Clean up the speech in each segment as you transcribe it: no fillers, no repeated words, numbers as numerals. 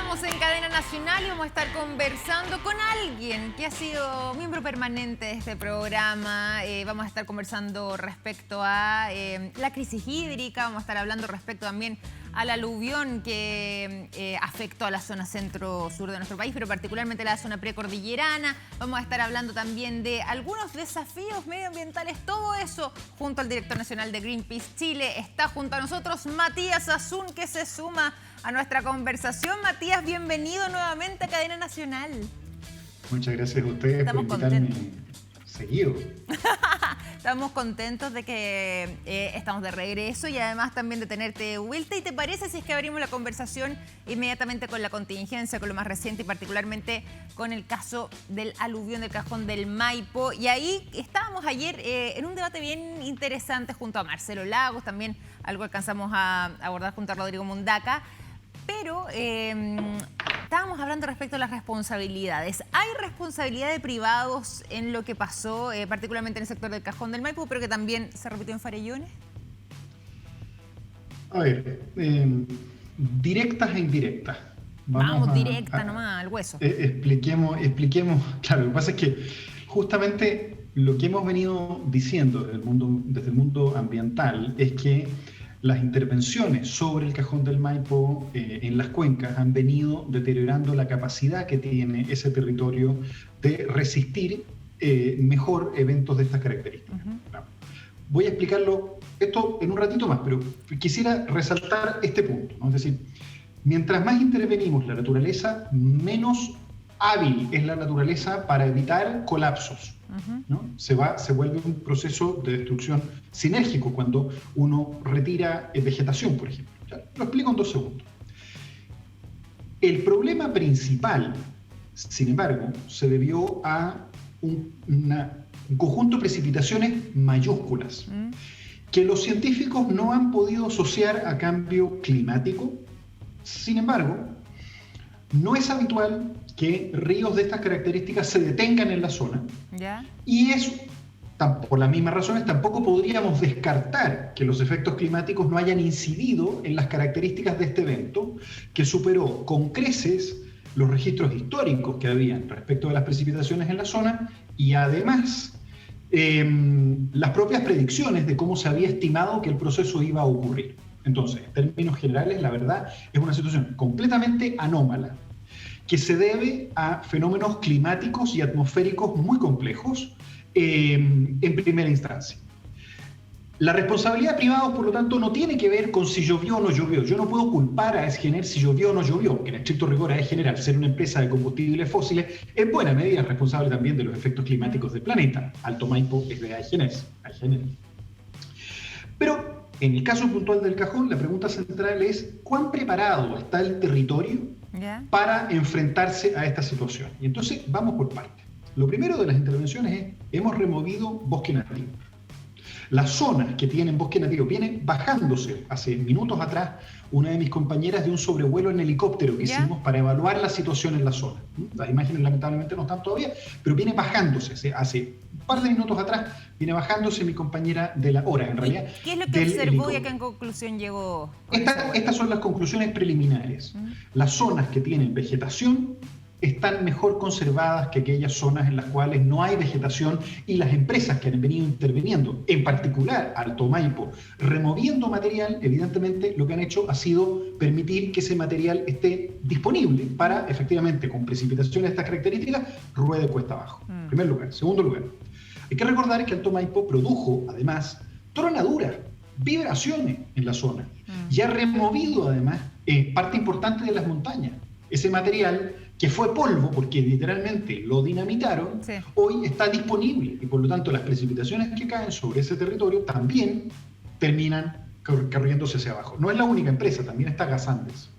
Estamos en Cadena Nacional y vamos a estar conversando con alguien que ha sido miembro permanente de este programa. Vamos a estar conversando respecto a la crisis hídrica, vamos a estar hablando respecto también al aluvión que afectó a la zona centro-sur de nuestro país, pero particularmente a la zona precordillerana. Vamos a estar hablando también de algunos desafíos medioambientales, todo eso junto al director nacional de Greenpeace Chile. Está junto a nosotros Matías Azun, que se suma a nuestra conversación. Matías, bienvenido nuevamente a Cadena Nacional. Muchas gracias a ustedes por invitarme seguido. Estamos contentos de que estamos de regreso y además también de tenerte de vuelta. ¿Y te parece si es que abrimos la conversación inmediatamente con la contingencia, con lo más reciente y particularmente con el caso del aluvión del Cajón del Maipo? Y ahí estábamos ayer en un debate bien interesante junto a Marcelo Lagos, también algo alcanzamos a abordar junto a Rodrigo Mundaca, pero estábamos hablando respecto a las responsabilidades. ¿Hay responsabilidad de privados en lo que pasó, particularmente en el sector del Cajón del Maipo, pero que también se repitió en Farellones? A ver, directas e indirectas. Vamos directa nomás, al hueso. Expliquemos. Claro, lo que pasa es que justamente lo que hemos venido diciendo desde el mundo ambiental es que las intervenciones sobre el Cajón del Maipo en las cuencas han venido deteriorando la capacidad que tiene ese territorio de resistir mejor eventos de estas características. Voy a explicarlo esto en un ratito más, pero quisiera resaltar este punto, ¿no? Es decir, mientras más intervenimos la naturaleza, menos hábil es la naturaleza para evitar colapsos, ¿no? Se vuelve un proceso de destrucción sinérgico cuando uno retira vegetación, por ejemplo. Ya, lo explico en 2 segundos. El problema principal, sin embargo, se debió a un conjunto de precipitaciones mayúsculas que los científicos no han podido asociar a cambio climático. Sin embargo, no es habitual que ríos de estas características se detengan en la zona. ¿Ya? Y eso, por las mismas razones, tampoco podríamos descartar que los efectos climáticos no hayan incidido en las características de este evento, que superó con creces los registros históricos que habían respecto de las precipitaciones en la zona y además las propias predicciones de cómo se había estimado que el proceso iba a ocurrir. Entonces, en términos generales, la verdad es una situación completamente anómala, que se debe a fenómenos climáticos y atmosféricos muy complejos en primera instancia. La responsabilidad de privados, por lo tanto, no tiene que ver con si llovió o no llovió. Yo no puedo culpar a Esgener si llovió o no llovió, que en estricto rigor a Esgener, al ser una empresa de combustibles fósiles, en buena medida es responsable también de los efectos climáticos del planeta. Alto Maipo es de Esgener. Pero en el caso puntual del Cajón, la pregunta central es ¿cuán preparado está el territorio para enfrentarse a esta situación? Y entonces vamos por partes. Lo primero de las intervenciones es, hemos removido bosque nativo. Las zonas que tienen bosque nativo vienen bajándose. Hace minutos atrás, una de mis compañeras dio un sobrevuelo en helicóptero que hicimos para evaluar la situación en la zona. Las imágenes lamentablemente no están todavía, pero viene bajándose. Hace un par de minutos atrás viene bajándose mi compañera de la hora, en realidad. ¿Qué es lo que observó y a qué conclusión llegó? Estas son las conclusiones preliminares. Las zonas que tienen vegetación están mejor conservadas que aquellas zonas en las cuales no hay vegetación, y las empresas que han venido interviniendo, en particular Alto Maipo, removiendo material, evidentemente lo que han hecho ha sido permitir que ese material esté disponible para, efectivamente, con precipitaciones de estas características, ruede cuesta abajo. En primer lugar. Segundo lugar, hay que recordar que Alto Maipo produjo, además, tronadura, vibraciones en la zona, y ha removido, además, parte importante de las montañas. Ese material que fue polvo, porque literalmente lo dinamitaron, hoy está disponible y por lo tanto las precipitaciones que caen sobre ese territorio también terminan corriéndose hacia abajo. No es la única empresa, también está Gas Andes.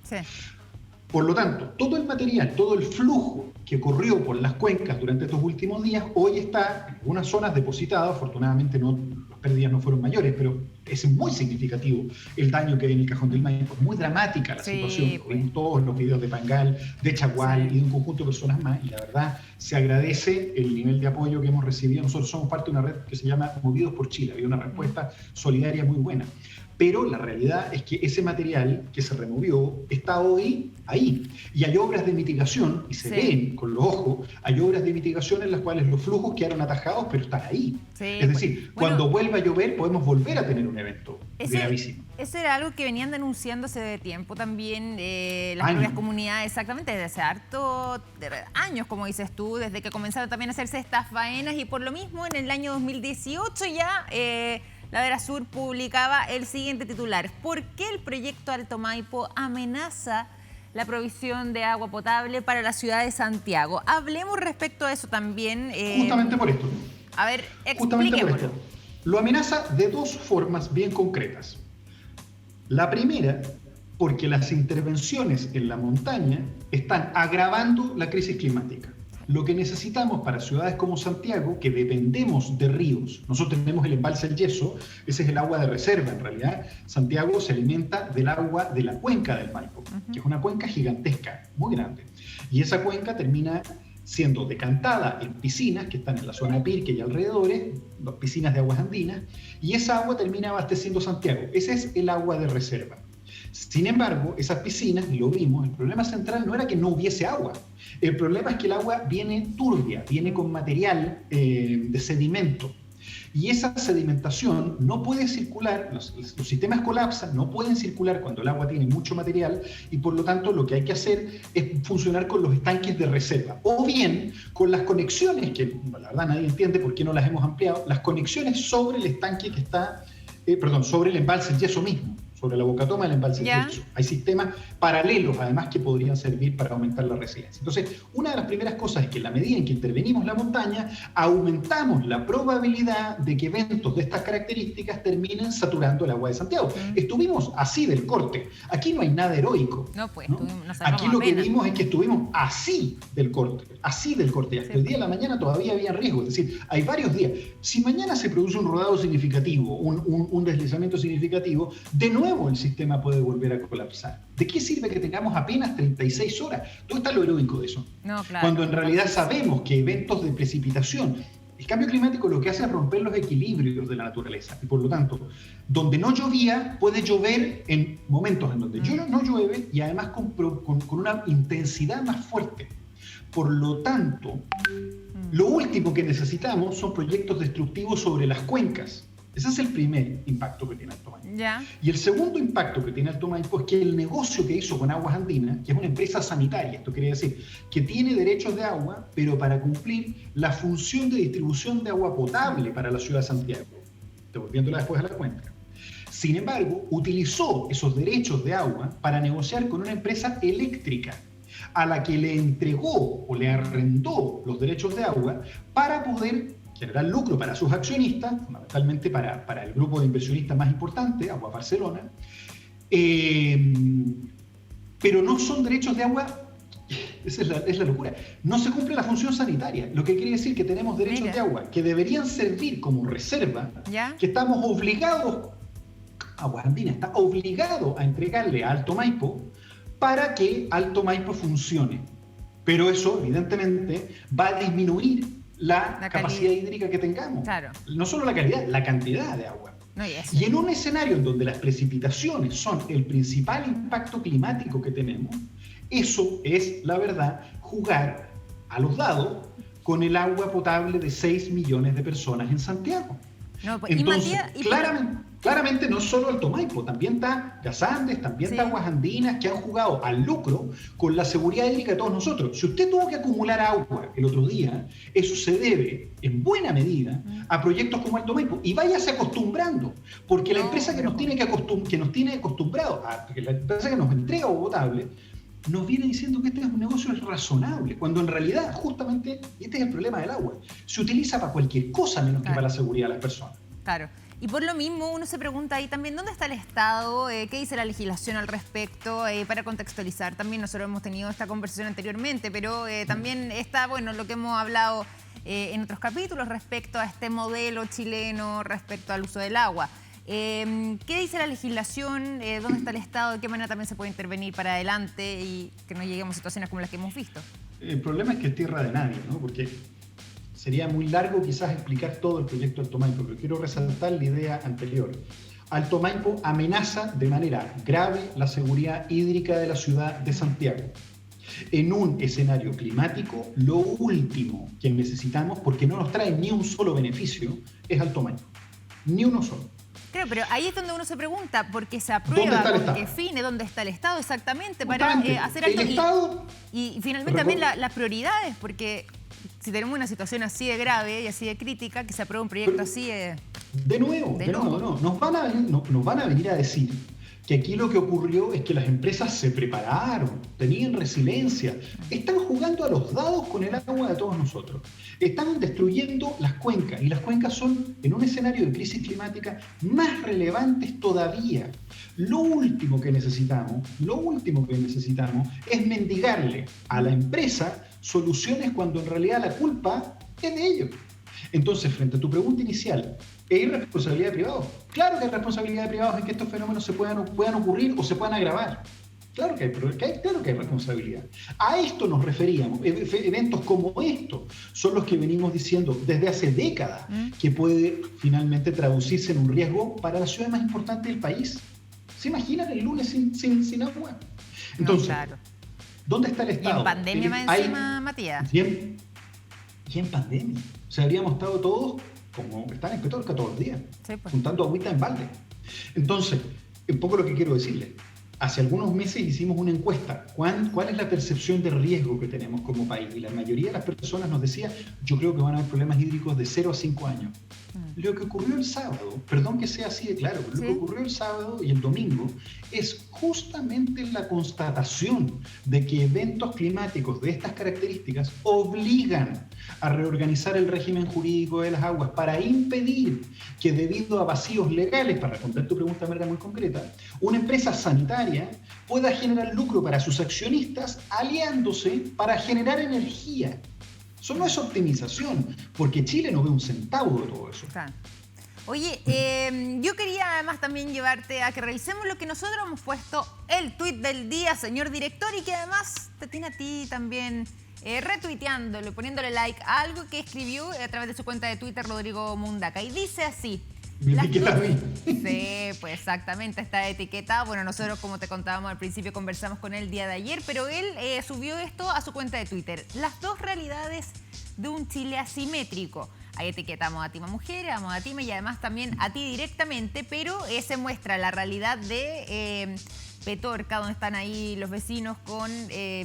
Por lo tanto, todo el material, todo el flujo que corrió por las cuencas durante estos últimos días, hoy está en algunas zonas depositado. Afortunadamente las pérdidas no fueron mayores, pero es muy significativo el daño que hay en el Cajón del Maipo. Es muy dramática la situación. Vimos todos los videos de Pangal, de Chagual y de un conjunto de personas más, y la verdad se agradece el nivel de apoyo que hemos recibido. Nosotros somos parte de una red que se llama Movidos por Chile. Había una respuesta solidaria muy buena. Pero la realidad es que ese material que se removió está hoy ahí. Y hay obras de mitigación, y se ven con los ojos, hay obras de mitigación en las cuales los flujos quedaron atajados, pero están ahí. Es decir, cuando vuelva a llover podemos volver a tener un evento gravísimo. Eso era algo que venían denunciándose de tiempo también las propias comunidades, exactamente, desde hace harto años, como dices tú, desde que comenzaron también a hacerse estas faenas, y por lo mismo en el año 2018 ya la Verasur publicaba el siguiente titular: ¿por qué el proyecto Alto Maipo amenaza la provisión de agua potable para la ciudad de Santiago? Hablemos respecto a eso también. Justamente por esto. A ver, justamente por esto. Lo amenaza de dos formas bien concretas. La primera, porque las intervenciones en la montaña están agravando la crisis climática. Lo que necesitamos para ciudades como Santiago, que dependemos de ríos, nosotros tenemos el embalse El Yeso, ese es el agua de reserva en realidad. Santiago se alimenta del agua de la cuenca del Maipo, que es una cuenca gigantesca, muy grande. Y esa cuenca termina siendo decantada en piscinas que están en la zona de Pirque y alrededores, piscinas de aguas andinas, y esa agua termina abasteciendo Santiago. Ese es el agua de reserva. Sin embargo, esas piscinas, lo vimos, el problema central no era que no hubiese agua. El problema es que el agua viene turbia, viene con material de sedimento. Y esa sedimentación no puede circular, los sistemas colapsan, no pueden circular cuando el agua tiene mucho material, y por lo tanto lo que hay que hacer es funcionar con los estanques de reserva. O bien con las conexiones, que la verdad nadie entiende por qué no las hemos ampliado, las conexiones sobre el estanque que está, sobre el embalse El Yeso mismo, sobre la bocatoma del embalse El Yeso. Hay sistemas paralelos, además, que podrían servir para aumentar la resiliencia. Entonces, una de las primeras cosas es que en la medida en que intervenimos la montaña, aumentamos la probabilidad de que eventos de estas características terminen saturando el agua de Santiago. Estuvimos así del corte. Aquí no hay nada heroico. No, pues, ¿no? Aquí lo que vimos es que estuvimos así del corte. Y hasta el día de la mañana todavía había riesgo. Es decir, hay varios días. Si mañana se produce un rodado significativo, un deslizamiento significativo, de nuevo el sistema puede volver a colapsar. ¿De qué sirve que tengamos apenas 36 horas? ¿Dónde está lo heroico de eso? No, claro. Cuando en realidad sabemos que eventos de precipitación, el cambio climático lo que hace es romper los equilibrios de la naturaleza. Y por lo tanto, donde no llovía, puede llover en momentos en donde no llueve, y además con una intensidad más fuerte. Por lo tanto, lo último que necesitamos son proyectos destructivos sobre las cuencas. Ese es el primer impacto que tiene Alto Maipo. Y el segundo impacto que tiene Alto Maipo es que el negocio que hizo con Aguas Andinas, que es una empresa sanitaria, esto quiere decir que tiene derechos de agua, pero para cumplir la función de distribución de agua potable para la ciudad de Santiago, devolviéndola después a la cuenca. Sin embargo, utilizó esos derechos de agua para negociar con una empresa eléctrica, a la que le entregó o le arrendó los derechos de agua para poder generar lucro para sus accionistas, fundamentalmente para el grupo de inversionistas más importante, Agua Barcelona, pero no son derechos de agua. Esa es la locura. No se cumple la función sanitaria, lo que quiere decir que tenemos derechos de agua que deberían servir como reserva, que estamos obligados, Aguas Andinas está obligado a entregarle a Alto Maipo para que Alto Maipo funcione. Pero eso, evidentemente, va a disminuir la capacidad hídrica que tengamos. Claro. No solo la calidad, la cantidad de agua. Y en un escenario en donde las precipitaciones son el principal impacto climático que tenemos, eso es, la verdad, jugar a los dados con el agua potable de 6 millones de personas en Santiago. No, pues, entonces, claramente no solo Alto Maipo, también está Gas Andes, también está Aguas Andinas, que han jugado al lucro con la seguridad hídrica de todos nosotros. Si usted tuvo que acumular agua el otro día, eso se debe en buena medida a proyectos como Alto Maipo. Y váyase acostumbrando, porque la empresa que nos tiene acostumbrados, la empresa que nos entrega agua potable, nos viene diciendo que este es un negocio razonable, cuando en realidad, justamente, y este es el problema del agua, se utiliza para cualquier cosa menos que para la seguridad de las personas. Claro. Y por lo mismo uno se pregunta ahí también, ¿dónde está el Estado? ¿Qué dice la legislación al respecto? Para contextualizar, también nosotros hemos tenido esta conversación anteriormente, pero también está, bueno, lo que hemos hablado en otros capítulos respecto a este modelo chileno, respecto al uso del agua. ¿Qué dice la legislación? ¿Dónde está el Estado? ¿De qué manera también se puede intervenir para adelante y que no lleguemos a situaciones como las que hemos visto? El problema es que es tierra de nadie, ¿no? Porque sería muy largo quizás explicar todo el proyecto Alto Maipo, pero quiero resaltar la idea anterior. Alto Maipo amenaza de manera grave la seguridad hídrica de la ciudad de Santiago. En un escenario climático, lo último que necesitamos, porque no nos trae ni un solo beneficio, es Alto Maipo. Ni uno solo. Claro, pero ahí es donde uno se pregunta, ¿por qué se aprueba? ¿Con qué fines? ¿Dónde está el Estado exactamente para hacer algo? El Estado... Y finalmente también las prioridades, porque si tenemos una situación así de grave y así de crítica, que se apruebe un proyecto así... De nuevo, no. Nos van a venir a decir que aquí lo que ocurrió es que las empresas se prepararon, tenían resiliencia, están jugando a los dados con el agua de todos nosotros. Están destruyendo las cuencas, y las cuencas son, en un escenario de crisis climática, más relevantes todavía. Lo último que necesitamos es mendigarle a la empresa soluciones cuando en realidad la culpa es de ellos. Entonces, frente a tu pregunta inicial, ¿es irresponsabilidad de privados? Claro que hay responsabilidad de privados en que estos fenómenos puedan ocurrir o se puedan agravar. Claro que hay responsabilidad. A esto nos referíamos. Eventos como estos son los que venimos diciendo desde hace décadas que puede finalmente traducirse en un riesgo para la ciudad más importante del país. ¿Se imaginan el lunes sin agua? Entonces, claro. ¿Dónde está el Estado? Y en pandemia más encima, Matías. Y en pandemia. O sea, habríamos estado todos como están en Petorca todos los días, sí, pues, juntando agüita en balde. Entonces, un poco lo que quiero decirles. Hace algunos meses hicimos una encuesta. ¿Cuál es la percepción de riesgo que tenemos como país? Y la mayoría de las personas nos decía, yo creo que van a haber problemas hídricos de 0 a 5 años. Lo que ocurrió el sábado, perdón que sea así de claro, pero lo que ocurrió el sábado y el domingo es justamente la constatación de que eventos climáticos de estas características obligan a reorganizar el régimen jurídico de las aguas para impedir que, debido a vacíos legales, para responder tu pregunta de manera muy concreta, una empresa sanitaria pueda generar lucro para sus accionistas aliándose para generar energía. Eso no es optimización, porque Chile no ve un centavo de todo eso. Claro. Oye, yo quería además también llevarte a que revisemos lo que nosotros hemos puesto, el tuit del día, señor director, y que además te tiene a ti también retuiteándolo, poniéndole like a algo que escribió a través de su cuenta de Twitter Rodrigo Mundaca. Y dice así... Mi etiqueta a mí. Sí, pues exactamente, está etiquetada. Bueno, nosotros, como te contábamos al principio, conversamos con él el día de ayer, pero él subió esto a su cuenta de Twitter. Las dos realidades de un Chile asimétrico. Ahí etiquetamos a Tima Mujeres, a Moda Tima y además también a ti directamente, pero se muestra la realidad de Petorca, donde están ahí los vecinos con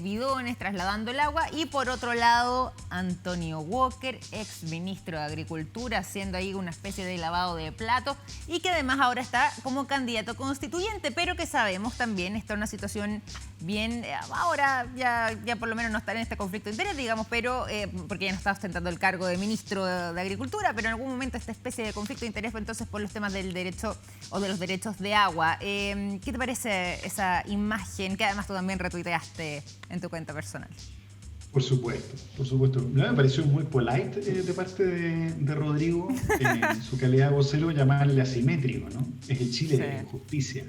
bidones trasladando el agua, y por otro lado Antonio Walker, ex ministro de Agricultura, haciendo ahí una especie de lavado de platos y que además ahora está como candidato constituyente, pero que sabemos también está en una situación bien, ahora ya por lo menos no está en este conflicto de interés, digamos, pero porque ya no está ostentando el cargo de ministro de Agricultura, pero en algún momento esta especie de conflicto de interés entonces por los temas del derecho o de los derechos de agua. ¿Qué te parece esa imagen que además tú también retuiteaste en tu cuenta personal? Por supuesto, por supuesto. Me pareció muy polite de parte de Rodrigo, en su calidad de vocero, llamarle asimétrico, ¿no? Es el Chile de la injusticia.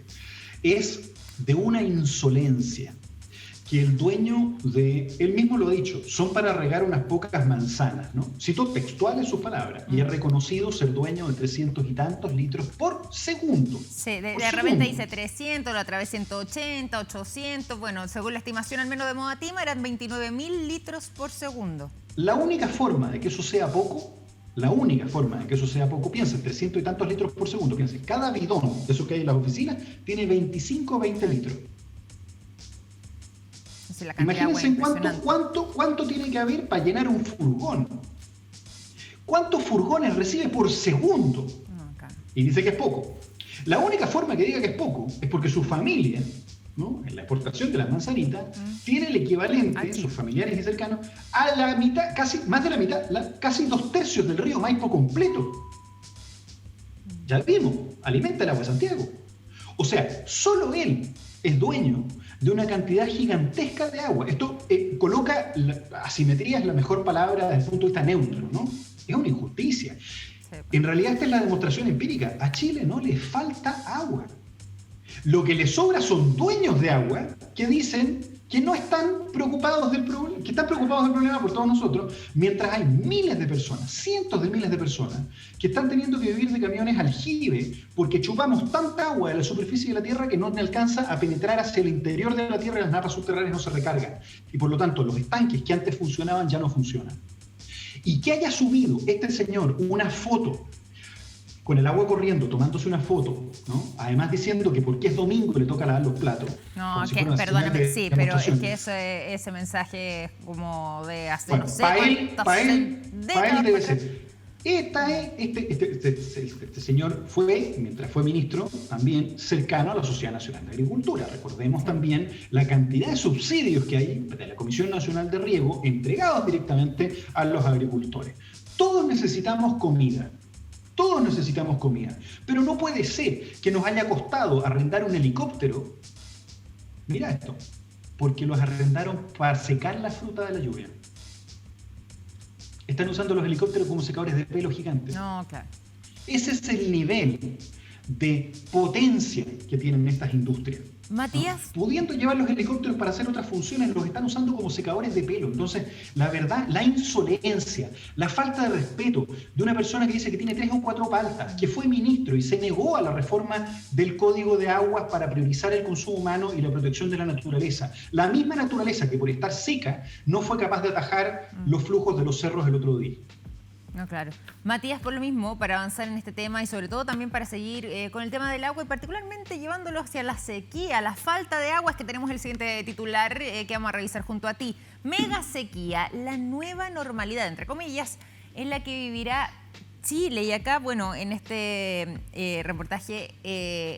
Es de una insolencia que el dueño él mismo lo ha dicho, son para regar unas pocas manzanas, ¿no? Cito textuales sus palabras, y es reconocido ser dueño de 300 y tantos litros por segundo. Sí, de repente dice 300, la otra vez 180, 800, bueno, según la estimación al menos de Moda Tima, eran 29.000 litros por segundo. La única forma de que eso sea poco, piensen, 300 y tantos litros por segundo, piensen, cada bidón de esos que hay en las oficinas tiene 25 o 20 litros. Imagínense cuánto tiene que haber para llenar un furgón. ¿Cuántos furgones recibe por segundo? Y dice que es poco. La única forma que diga que es poco es porque su familia, ¿no?, en la exportación de las manzanitas, tiene el equivalente, sus familiares y cercanos, a la mitad, más de la mitad, casi 2/3 del río Maipo completo. Ya lo vimos, alimenta el agua de Santiago. O sea, solo él es dueño de una cantidad gigantesca de agua. Esto coloca, asimetría es la mejor palabra desde el punto de vista neutro, ¿no? Es una injusticia. En realidad esta es la demostración empírica. A Chile no le falta agua. Lo que le sobra son dueños de agua que dicen que no están preocupados del problema, que están preocupados del problema por todos nosotros, mientras hay miles de personas, cientos de miles de personas, que están teniendo que vivir de camiones aljibe porque chupamos tanta agua de la superficie de la Tierra que no alcanza a penetrar hacia el interior de la Tierra y las napas subterráneas no se recargan. Y por lo tanto, los estanques que antes funcionaban ya no funcionan. Y que haya subido este señor una foto con el agua corriendo, tomándose una foto, ¿no? Además diciendo que porque es domingo le toca lavar los platos. No, que, perdóname, sí, pero es que ese mensaje es como de hace, bueno, no sé, para él debe ser. Este señor fue, mientras fue ministro, también cercano a la Sociedad Nacional de Agricultura. Recordemos también la cantidad de subsidios que hay de la Comisión Nacional de Riego entregados directamente a los agricultores. Todos necesitamos comida. Todos necesitamos comida, pero no puede ser que nos haya costado arrendar un helicóptero. Mira esto, porque los arrendaron para secar la fruta de la lluvia. Están usando los helicópteros como secadores de pelo gigantes. No, claro. Ese es el nivel de potencia que tienen estas industrias. Matías. ¿No? Pudiendo llevar los helicópteros para hacer otras funciones, los están usando como secadores de pelo. Entonces, la verdad, la insolencia, la falta de respeto de una persona que dice que tiene 3 o 4 paltas, que fue ministro y se negó a la reforma del Código de Aguas para priorizar el consumo humano y la protección de la naturaleza. La misma naturaleza que por estar seca no fue capaz de atajar los flujos de los cerros el otro día. No, claro. Matías, por lo mismo, para avanzar en este tema y sobre todo también para seguir con el tema del agua y particularmente llevándolo hacia la sequía, la falta de agua, es que tenemos el siguiente titular que vamos a revisar junto a ti. Mega sequía, la nueva normalidad, entre comillas, en la que vivirá Chile. Y acá, bueno, en este reportaje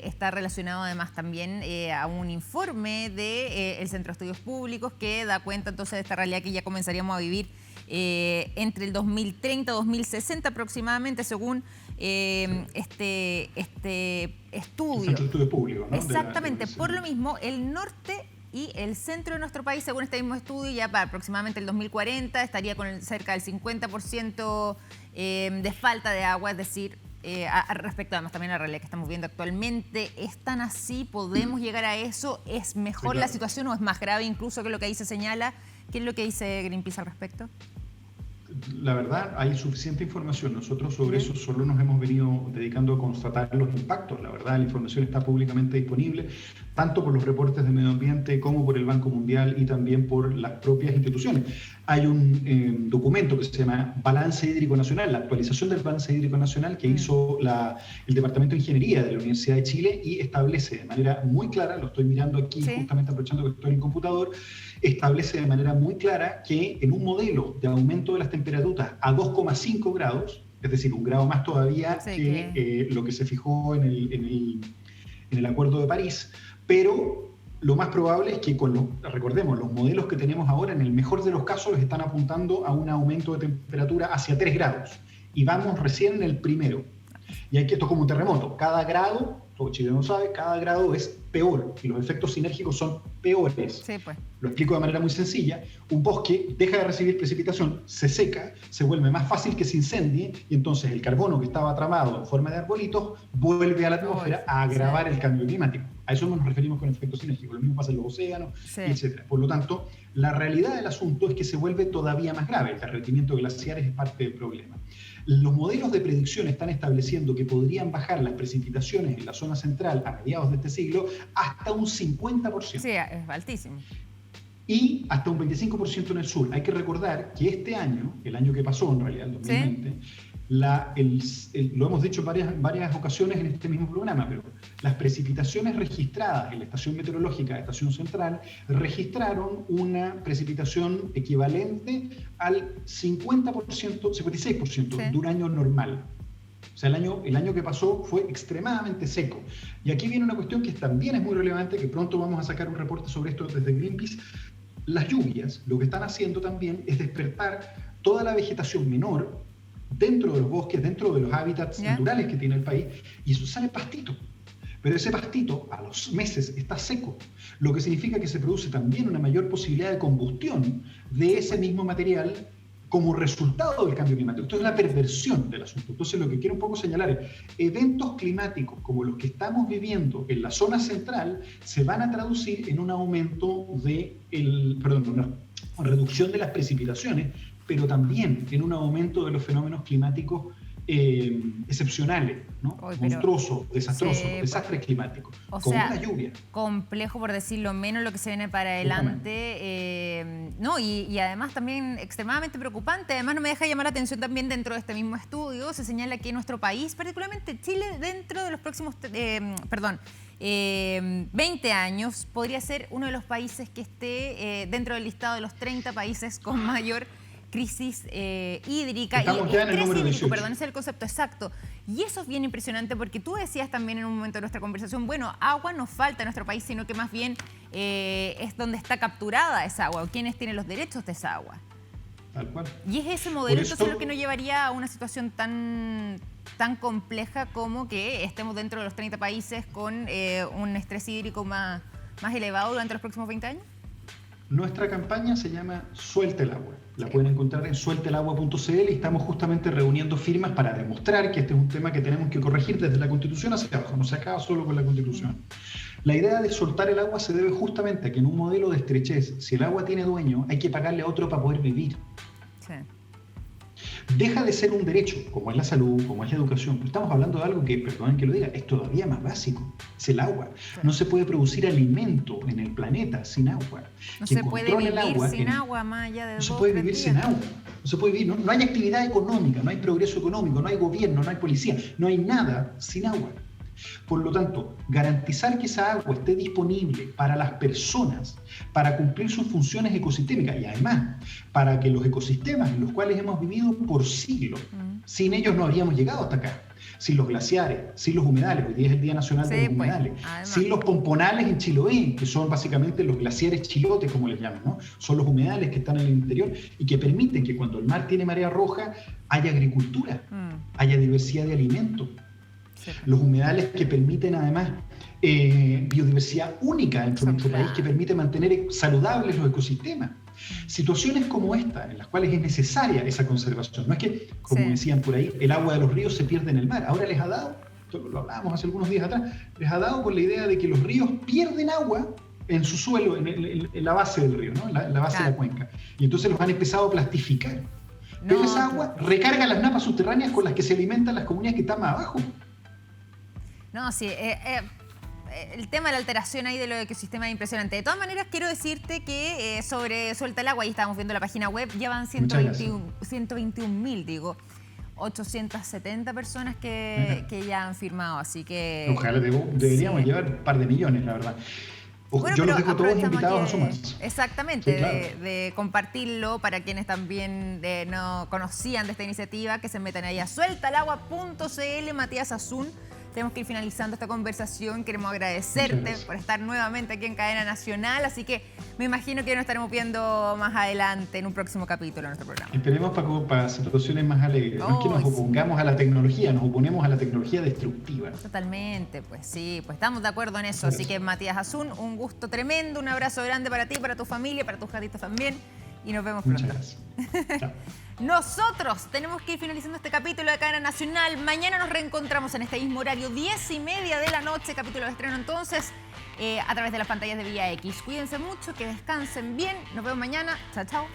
está relacionado además también a un informe del Centro de Estudios Públicos que da cuenta entonces de esta realidad que ya comenzaríamos a vivir entre el 2030 y 2060 aproximadamente, según este estudio. El Centro de Estudios Públicos, ¿no? Exactamente. Por lo mismo, el norte y el centro de nuestro país, según este mismo estudio, ya para aproximadamente el 2040 estaría con cerca del 50% de falta de agua, es decir, respecto además también a la realidad que estamos viendo actualmente. ¿Es tan así? ¿Podemos llegar a eso? ¿Es mejor claro. la situación o es más grave incluso que lo que ahí se señala? ¿Qué es lo que dice Greenpeace al respecto? La verdad, hay suficiente información. Nosotros sobre eso solo nos hemos venido dedicando a constatar los impactos. La verdad, la información está públicamente disponible, tanto por los reportes de medio ambiente como por el Banco Mundial y también por las propias instituciones. Hay un documento que se llama Balance Hídrico Nacional, la actualización del Balance Hídrico Nacional que hizo el Departamento de Ingeniería de la Universidad de Chile y establece de manera muy clara, lo estoy mirando aquí justamente aprovechando que estoy en el computador, establece de manera muy clara que en un modelo de aumento de las temperaturas a 2,5 grados, es decir, un grado más todavía que lo que se fijó en el Acuerdo de París, pero lo más probable es que, recordemos, los modelos que tenemos ahora, en el mejor de los casos, están apuntando a un aumento de temperatura hacia 3 grados. Y vamos recién en el primero. Y hay que, esto es como un terremoto. Cada grado, todo Chile no sabe, cada grado es peor. Y los efectos sinérgicos son peores. Sí, pues. Lo explico de manera muy sencilla. Un bosque deja de recibir precipitación, se seca, se vuelve más fácil que se incendie, y entonces el carbono que estaba tramado en forma de arbolitos vuelve a la atmósfera a agravar el cambio climático. A eso nos referimos con efectos sinérgicos. Lo mismo pasa en los océanos, etc. Por lo tanto, la realidad del asunto es que se vuelve todavía más grave. El derretimiento glaciar es parte del problema. Los modelos de predicción están estableciendo que podrían bajar las precipitaciones en la zona central a mediados de este siglo hasta un 50%. Sí, es altísimo. Y hasta un 25% en el sur. Hay que recordar que este año, el año que pasó en realidad, el 2020, lo hemos dicho en varias ocasiones en este mismo programa, pero las precipitaciones registradas en la estación meteorológica de Estación Central registraron una precipitación equivalente al 50%, 56% de un año normal. O sea, el año que pasó fue extremadamente seco. Y aquí viene una cuestión que también es muy relevante, que pronto vamos a sacar un reporte sobre esto desde Greenpeace. Las lluvias, lo que están haciendo también es despertar toda la vegetación menor dentro de los bosques, dentro de los hábitats naturales que tiene el país, y eso sale pastito. Pero ese pastito a los meses está seco, lo que significa que se produce también una mayor posibilidad de combustión de ese mismo material como resultado del cambio climático. Esto es la perversión del asunto. Entonces, lo que quiero un poco señalar es, eventos climáticos como los que estamos viviendo en la zona central se van a traducir en un aumento una reducción de las precipitaciones, pero también en un aumento de los fenómenos climáticos excepcionales, ¿no? Monstruosos, desastrosos, desastres climáticos, como la lluvia. Complejo, por decirlo menos, lo que se viene para adelante. No, y además también extremadamente preocupante. Además, no me deja llamar la atención también dentro de este mismo estudio, se señala que nuestro país, particularmente Chile, dentro de los próximos 20 años, podría ser uno de los países que esté dentro del listado de los 30 países con mayor crisis hídrica. Estamos ya en el número 18. Perdón, ese es el concepto exacto. Y eso es bien impresionante porque tú decías también en un momento de nuestra conversación, bueno, agua no falta en nuestro país, sino que más bien es donde está capturada esa agua, o quienes tienen los derechos de esa agua. Tal cual. Y es ese modelo entonces lo que nos llevaría a una situación tan compleja como que estemos dentro de los 30 países con un estrés hídrico más elevado durante los próximos 20 años. Nuestra campaña se llama Suelta el agua. La pueden encontrar en sueltelagua.cl y estamos justamente reuniendo firmas para demostrar que este es un tema que tenemos que corregir desde la Constitución hacia abajo. No se acaba solo con la Constitución. La idea de soltar el agua se debe justamente a que en un modelo de estrechez, si el agua tiene dueño, hay que pagarle a otro para poder vivir. Sí. Deja de ser un derecho, como es la salud, como es la educación. Pero estamos hablando de algo que, perdonen que lo diga, es todavía más básico. Es el agua. Sí. No se puede producir alimento en el planeta sin agua. No se puede vivir sin agua más allá de 2 o 3 días. No se puede vivir sin agua. No se puede vivir. No hay actividad económica, no hay progreso económico, no hay gobierno, no hay policía, no hay nada sin agua. Por lo tanto, garantizar que esa agua esté disponible para las personas, para cumplir sus funciones ecosistémicas y además para que los ecosistemas en los cuales hemos vivido por siglos, sin ellos no habríamos llegado hasta acá. Sin los glaciares, sin los humedales, hoy día es el Día Nacional de los Humedales, sin los pomponales en Chiloé, que son básicamente los glaciares chilotes, como les llaman, ¿no? Son los humedales que están en el interior y que permiten que cuando el mar tiene marea roja haya agricultura, haya diversidad de alimentos. Los humedales que permiten además biodiversidad única dentro de nuestro país, que permite mantener saludables los ecosistemas. Situaciones como esta, en las cuales es necesaria esa conservación. No es que, como decían por ahí, el agua de los ríos se pierde en el mar. Ahora les ha dado, esto lo hablábamos hace algunos días atrás, les ha dado con la idea de que los ríos pierden agua en su suelo, en la base del río, ¿no? La base de la cuenca. Y entonces los han empezado a plastificar. Pero esa agua recarga las napas subterráneas con las que se alimentan las comunidades que están más abajo. No, sí, el tema de la alteración ahí de los ecosistemas es impresionante. De todas maneras, quiero decirte que sobre Suelta el Agua, ahí estábamos viendo la página web, ya van 121.000, 870 personas que ya han firmado, así que... Ojalá, deberíamos llevar un par de millones, la verdad. Bueno, yo los dejo todos invitados a sumarse. Exactamente, sí, claro. de compartirlo para quienes también no conocían de esta iniciativa, que se metan ahí a sueltalagua.cl. Matías Azun. Tenemos que ir finalizando esta conversación. Queremos agradecerte por estar nuevamente aquí en Cadena Nacional. Así que me imagino que nos estaremos viendo más adelante en un próximo capítulo de nuestro programa. Esperemos para situaciones más alegres. No es que nos opongamos a la tecnología, nos oponemos a la tecnología destructiva. Totalmente, pues sí, pues estamos de acuerdo en eso. Así que Matías Azun, un gusto tremendo, un abrazo grande para ti, para tu familia, para tus gatitos también. Y nos vemos pronto. Muchas gracias. Chao. Nosotros tenemos que ir finalizando este capítulo de Cadena Nacional. Mañana nos reencontramos en este mismo horario, 10:30 de la noche, capítulo de estreno entonces, a través de las pantallas de Vía X. Cuídense mucho, que descansen bien. Nos vemos mañana. Chao, chao.